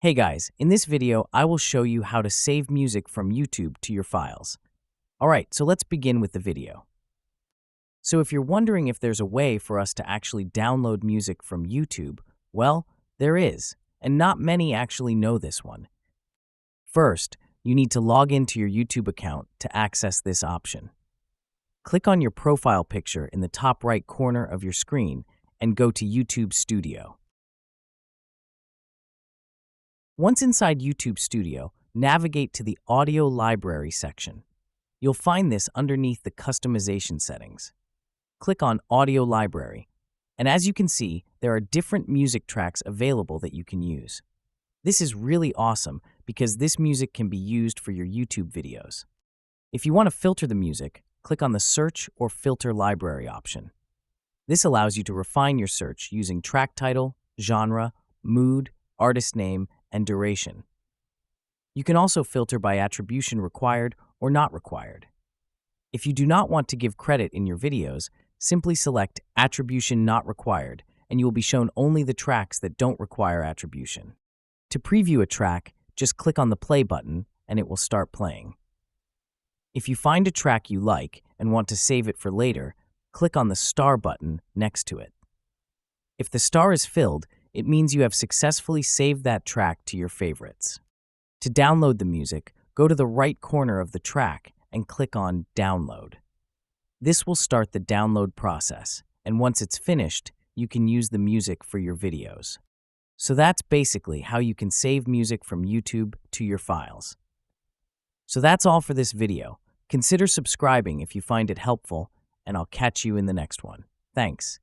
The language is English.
Hey guys, in this video, I will show you how to save music from YouTube to your files. Alright, so let's begin with the video. So if you're wondering if there's a way for us to actually download music from YouTube, well, there is, and not many actually know this one. First, you need to log into your YouTube account to access this option. Click on your profile picture in the top right corner of your screen and go to YouTube Studio. Once inside YouTube Studio, navigate to the Audio Library section. You'll find this underneath the Customization settings. Click on Audio Library, and as you can see, there are different music tracks available that you can use. This is really awesome because this music can be used for your YouTube videos. If you want to filter the music, click on the Search or Filter Library option. This allows you to refine your search using track title, genre, mood, artist name, and duration. You can also filter by attribution required or not required. If you do not want to give credit in your videos, simply select Attribution Not Required, and you will be shown only the tracks that don't require attribution. To preview a track, just click on the play button and it will start playing. If you find a track you like and want to save it for later, click on the star button next to it. If the star is filled, it means you have successfully saved that track to your favorites. To download the music, go to the right corner of the track and click on Download. This will start the download process, and once it's finished, you can use the music for your videos. So that's basically how you can save music from YouTube to your files. So that's all for this video. Consider subscribing if you find it helpful, and I'll catch you in the next one. Thanks.